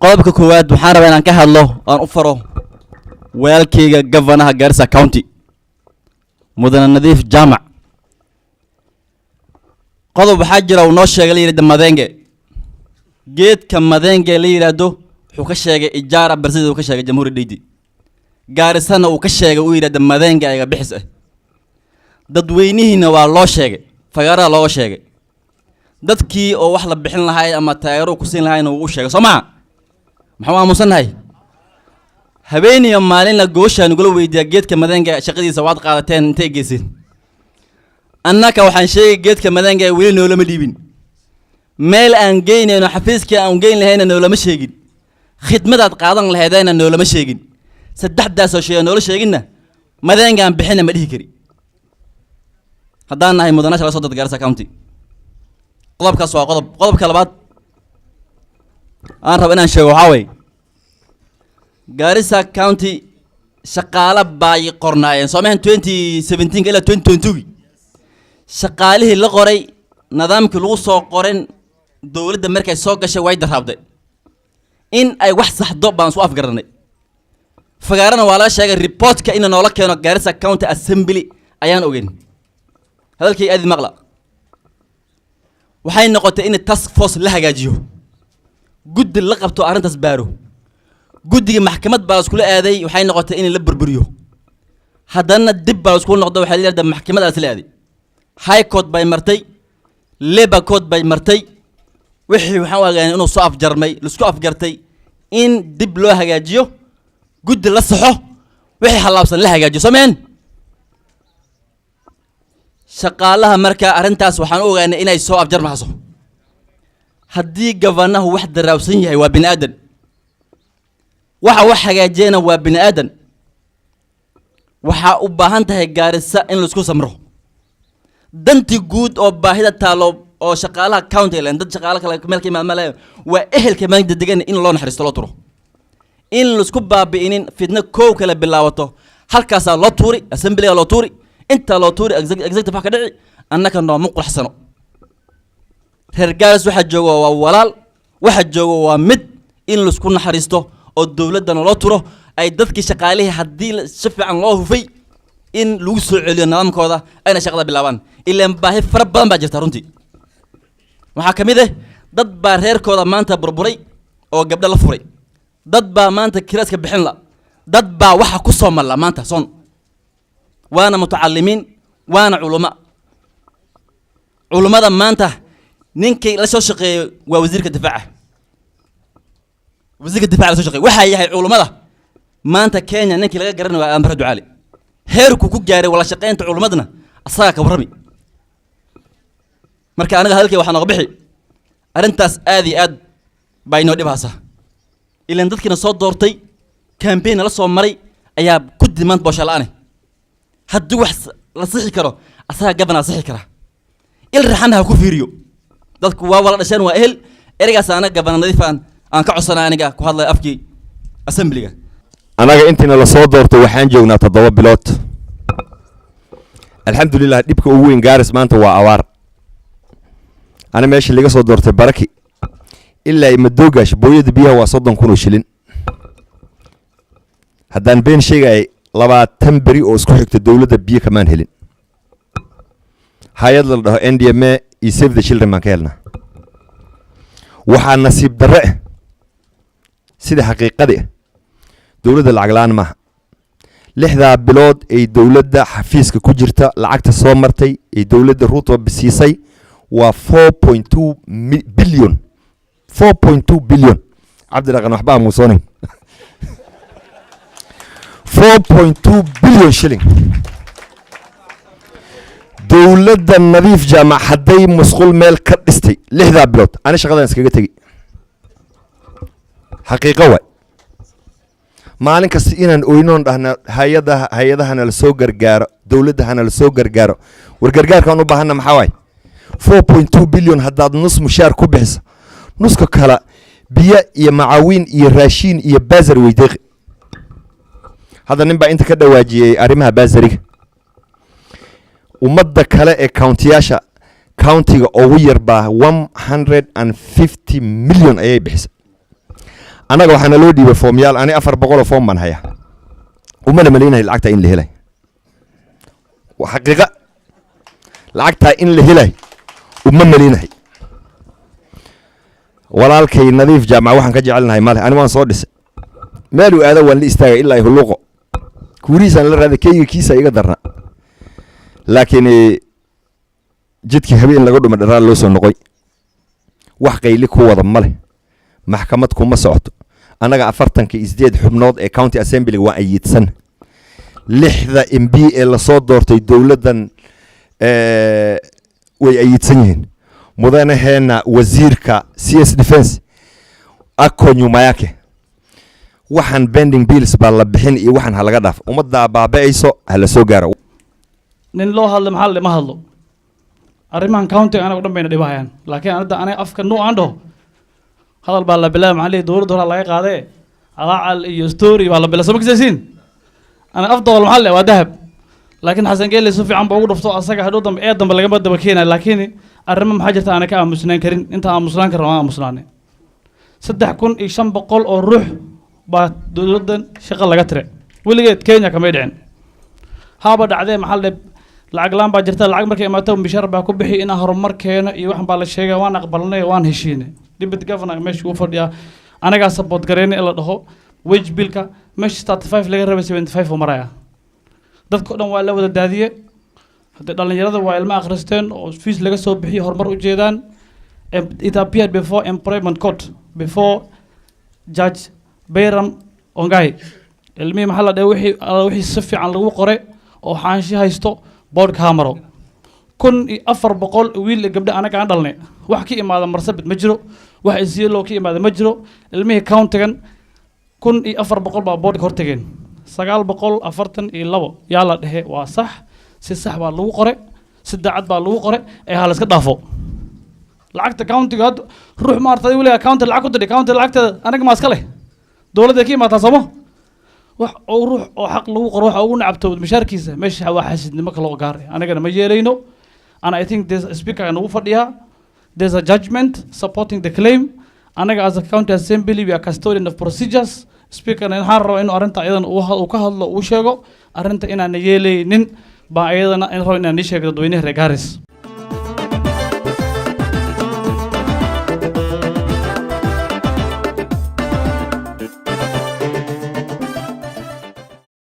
qodobka koowaad waxaan rabaa inaan ka hadlo aan u faro walaalkayga governor Garissa County mudane Nadiif Jaamac qodob waxaa jira uu noo sheegay la yiraahdo Madenge geedka Madenge la yiraahdo wuxuu ka sheegay ijaara barsida uu ka sheegay jamhuuriyadda Garissana uu ka sheegay uu yiraahdo Madenge ayaga bixis ah dadweynihiina waa loo sheegay fagaara loo sheegay dadkii oo wax la bixin lahaay ama taageero ku siin lahaayna uu sheegay Soomaa maxaa aamusanahay habeeniyo maalin la gooshaan ugu weydiiyay geedka Madenge shaqadiisa waad qaadateen intee geesin annaka waxaan sheegay geedka Madenge weli noolama dhiibin meel aan geynayno xafiiska aan geyn lahayna noolama sheegin khidmadaad qaadan lahaydayna noolama sheegin saddexdaas oo shay noola sheeginna Madenge aan bixina ma dhihi kari haddaan nahay mudanaasha la soo dad Garissa County qodobkaas waa qodobka labaad aan rabo inaan sheego waxa way Garissa County shaqaale baay qornaayeen Soomaaliya 2017 ilaa 2022 shaqaalihii la qoray nidaamkii lagu soo qoran dawladda markay soo gashay way darabday in ay wax saxdo baan soo afgaranay fagaarana waa la sheegay reportka in noola keeno Garissa County Assembly ayaan ogeyn hadalkii aad maqla waxay noqotay in task force la hagaajiyo guddi la qabto arintaas baaro guddiga maxkamad baa isku aaday waxay noqotay in la burburiyo haddana dib baa isku noqdo waxa la yiraahdaa maxkamad asla aaday high court bay martay labor court bay martay wixii waxaan ogaanay inuu soo afjarmay la isku afgartay in dib loo hagaajiyo guddi la saxo wixii halaabsan la hagaajiyo Soomaan shaqaalaha marka arintaas waxaan ogaanay inay soo afjarmayso haddii governor wax daraawsan yahay waa bini aadan waxa wax hagaajina waa bini aadan waxa u baahan tahay Garissa in la isku samro danti guud oo baahida taalo oo shaqaalaha county land dad shaqaalaha kale meelkii maamulaya waa ehelka maanta degan in loo naxariisto loo turo in la isku baabi'inin fidna koow kala bilaawato halkaas loo tuuri assembly loo tuuri inta loo tuuri executive ka dhici annaka noo muqraxsano reer Garissa waxa joogo waa walaal waxa joogo waa mid in la isku naxariisto oo dawladda loo turo ay dadkii shaqaalihi hadii si fiican loo hufay in lagu soo celiyo nidaamkooda ayna shaqada bilaabaan ilaa baahi fara badan baa jirta runtii waxa kamid ah dad baa reerkooda maanta burburay oo gabdho la furay dad baa maanta kiraaska bixin la dad baa waxa ku soo mal maanta son waana mutacallimiin waana culimada maanta ninkii la soo shaqeeyo waa wasiirka difaaca la soo shaqeeyo waxa yahay culimada maanta Kenya ninkii laga garan waa Amar Ducaali heerku ku gaaray wala shaqeynta culimadna asaga ka warami marka anaga halkii waxaan uga bixi arintaas aad iyo aad bayno dhibaasa ilaan dadkina soo doortay campaign la soo maray ayaa ku dimaan boosha la'aan haddii wax la sixi karo asaga governor sixi kara il raxanaha ku fiiriyo dadku waa wala dhashan waa ehel erigaas anaga governor Nadiif aan ka codsanaa aniga ku hadlay afkii assemblyga anaga intina la soo doortay waxaan joognaa 7 bilood alxamdulillah dibka ugu weyn Garissa maanta waa awaar ana meesha laga soo doortay baraki ilaa ay madoogash booyada biyaha waa 30,000 shilin haddaan been sheegay 20 bari oo isku xigta dawladda biyo kamaan helin hay'ad la dhaho NDMA iyo Save the Children ma ka helna waxaa nasiib darre sida xaqiiqadii dawladda lacag la'aan ma 6 bilood ay dawladda xafiiska ku jirta lacagta soo martay ay dawladda Ruto bisiisay waa 4.2 billion 4.2 billion Cabdiraqan waxba muusonin 4.2 billion shilling dawladda Nadiif Jaamac haday masquul meel ka dhistay 6 bilood ana shaqadan iskaga tagay xaqiiqo way maalin kasta inaan oynoon dhahna hay'adaha la soo gargaaro dawladda la soo gargaaro war gargaarkan u baahanna maxaa way 4.2 billion hadaad nus mushaar ku bixiso nuska kala biya iyo macaawin iyo raashin iyo bazar weydiiq hada nin baa inta ka dhawaajiyay arimaha bazariga ummadda kale ee county-yaasha county-ga ugu yar baa 150 million ayay bixisay أنا جو حنا لودي بفوم يال أنا أفر بقول فوم من هيا وما ملينا العقد إن لهلاي وحقيقة العقد إن لهلاي وما ملينا هي ولا الكي نظيف جامعة وحن كجعلنا هاي ماله أنا ما نصودس مالو هذا ولا يستاهل إلا يهلقه كوريس أنا هذا كي كيسة يقدرنا لكن جدك هبين لقدر من الرال لوسو نقي وحقي لك هو ضمله محكمتكم ما صعد أنا عفرتن كإزداد حبناض كاونتي أسامبلي وأيد سنة لحظة إم بي اللي صوت دورتي دولة وأيد سنين مدانا هنا وزيرك سي اس ديفنس أكون يومياك وحن بندنج بيلز بالبحين إيه وحن هلا قدف ومدة بابيسو هلا سوجارو nin loo hadlo maxaa lama hadlo arrimahan county anaga dhan bayna dhibahayaan laakiin aniga afka nuucan dhaho hadal baa la bilaabay maxaa leeyahay dowladda hore laga qaaday aqaal iyo story baa la bilaabay soo magasiin ana afdal maxaa leeyahay waa dahab laakiin xasan geelle si fiican baa ugu dhufto asaga hadhow dambe ee dambe laga daba keenay laakiin arrimo maxaa jirta ana ka aamusnaan karin inta aamusnaan karo aan aamusnaanay 3500 oo ruux baa dowladdan shaqo laga tiray weligeed Kenya kama dhicin haba dhacday maxaa leeyahay lacag laan baa jirta lacag markay imaato bishaar baa ku bixi in horumarkeena iyo waxan baa la sheegay waan aqbalnay waan heshiinay deputy governor meeshii uu fadhiya anaga support gareynay la dhaho wage bill-ka meeshii 35 laga rabay 75 oo maraya dadka dhan waa la wada daadiyay hadda dhalinyarada waa ilma akhristeen oo fees laga soo bixiyay horumar u jeedaan it appeared before employment court before judge Bayram Ongai ilmi maxaa la dhahay wixii si fiican lagu qoray oo xaanshi haysto board camera 1400 wiil gabdha anaga aan dhalnay wax ka imaada marsabid ma jiro wax isiilo ka imaada ma jiro ilmihii countigan 1400 baa board ka hortageen 942 yaa la dhahay waa sax si sax baa lagu qoray si daacad baa lagu qoray ee hal iska dhaafo lacagta countiga ruux ma artay waliga county lacag ku dhigay county lacagta anaga ma iska leh dawladda ka imaata samo wax oo ruux oo xaq lagu qoro waxa ugu nacabto mishaarkiisa meesha waa xasidnimo kala oo gaaray anagana ma yeelayno and I think there's a speaker and there's a judgment supporting the claim anaga as a county assembly we are custodian of procedures speaker in harro in arinta ayadan uu ka hadlo uu sheego arinta inaan yeelaynin ba ayadana in roo inaan sheego dadweynaha reer Garis